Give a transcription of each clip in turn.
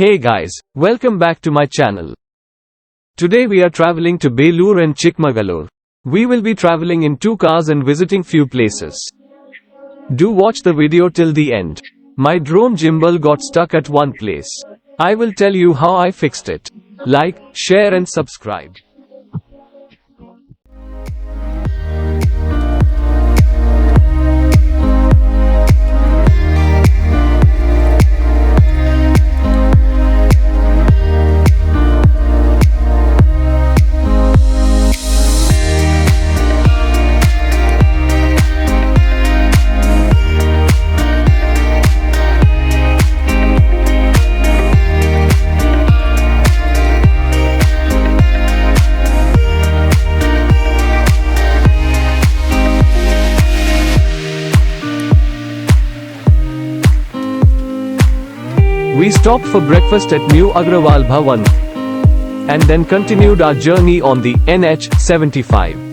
Hey guys, welcome back to my channel. Today we are traveling to Belur and Chikmagalur. We will be traveling in 2 cars and visiting few places. Do watch the video till the end. My drone gimbal got stuck at one place. I will tell you how I fixed it. Like, share and subscribe. We stopped for breakfast at New Agrawal Bhavan and then continued our journey on the NH75.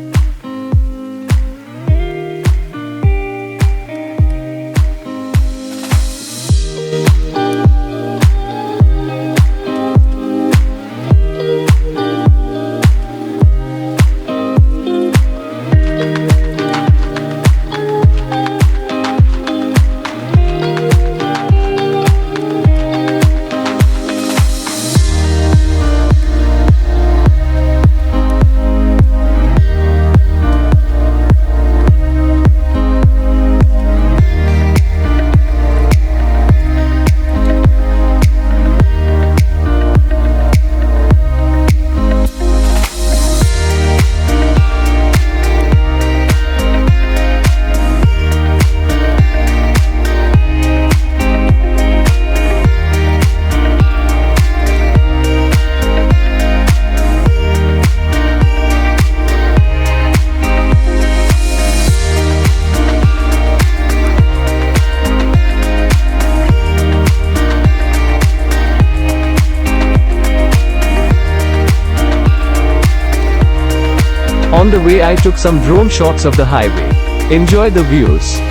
On the way I took some drone shots of the highway. Enjoy the views.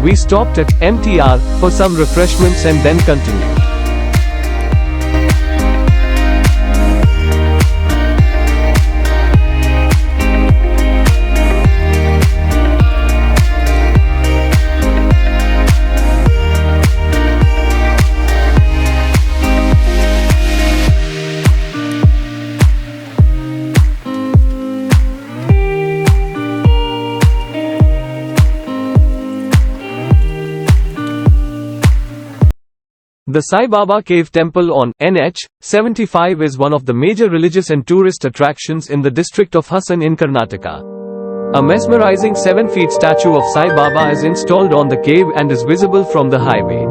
We stopped at MTR for some refreshments and then continued. The Sai Baba Cave Temple on NH75 is one of the major religious and tourist attractions in the district of Hassan in Karnataka. A mesmerizing 7-feet statue of Sai Baba is installed on the cave and is visible from the highway.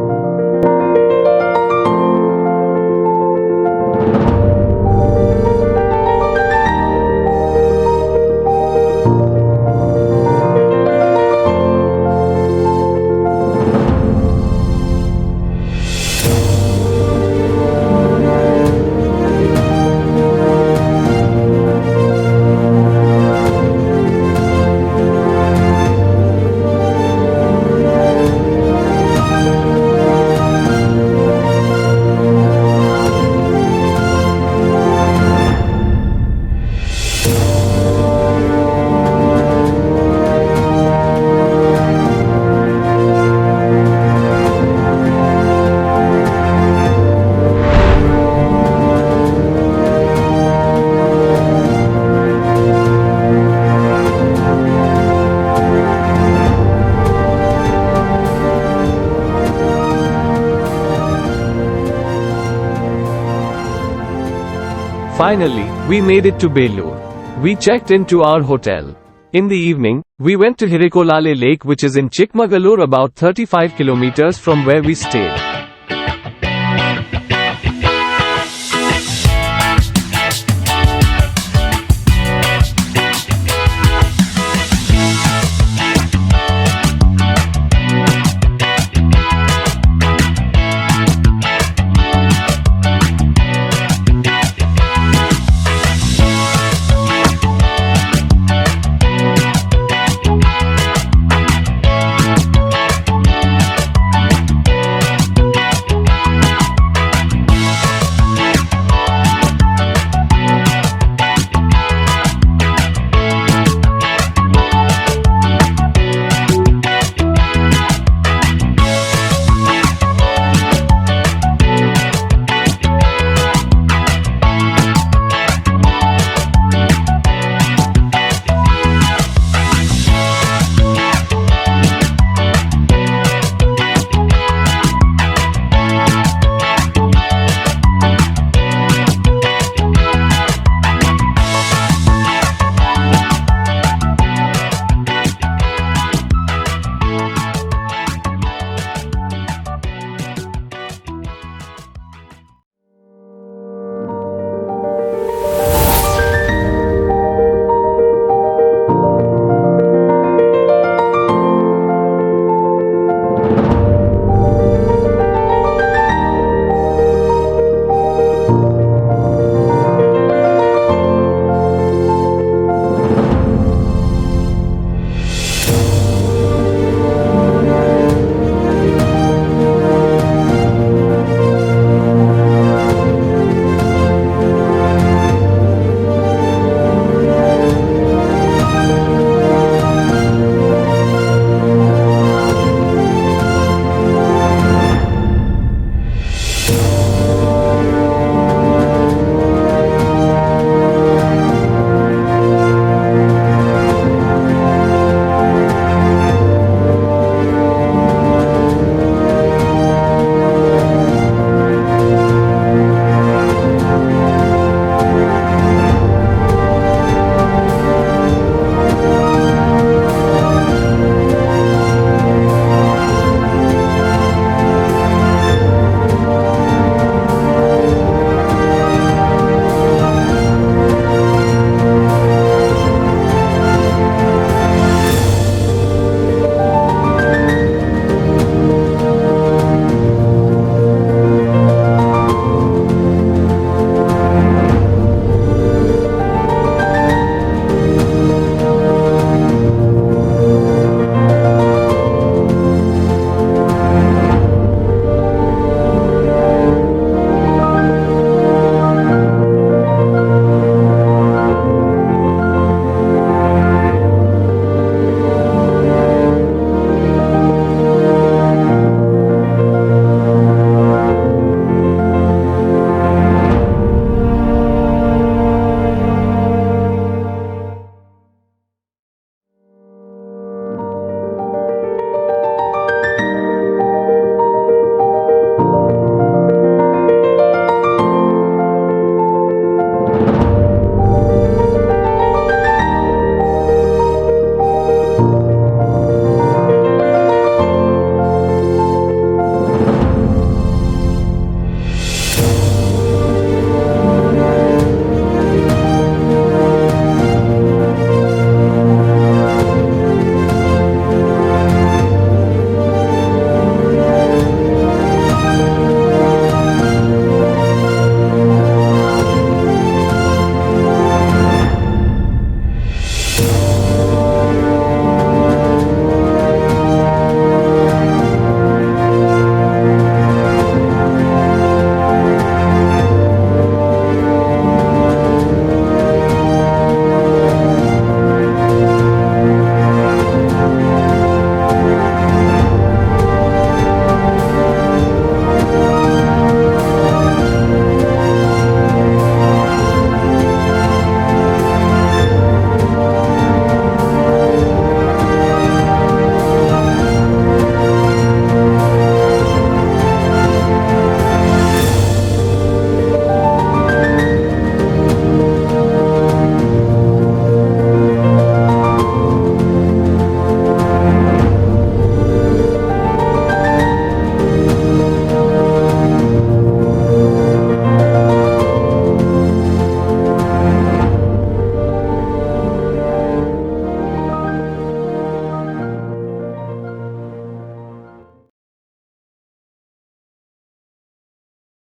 Finally, we made it to Belur. We checked into our hotel. In the evening, we went to Hirekolale Lake, which is in Chikmagalur, about 35 kilometers from where we stayed.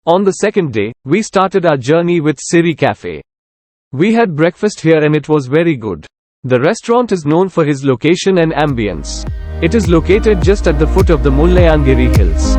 On the second day, we started our journey with Siri Cafe. We had breakfast here and it was very good. The restaurant is known for its location and ambience. It is located just at the foot of the Mullayanagiri hills.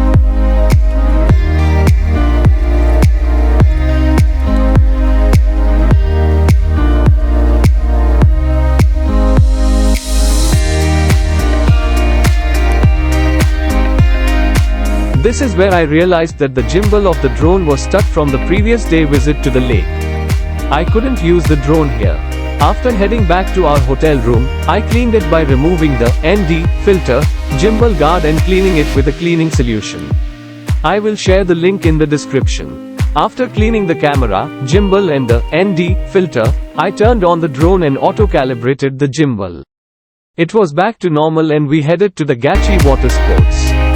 This is where I realized that the gimbal of the drone was stuck from the previous day visit to the lake. I couldn't use the drone here. After heading back to our hotel room, I cleaned it by removing the ND filter, gimbal guard and cleaning it with a cleaning solution. I will share the link in the description. After cleaning the camera, gimbal and the ND filter, I turned on the drone and auto-calibrated the gimbal. It was back to normal and we headed to the Yagachi water sports.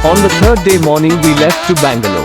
On the third day morning we left to Bangalore.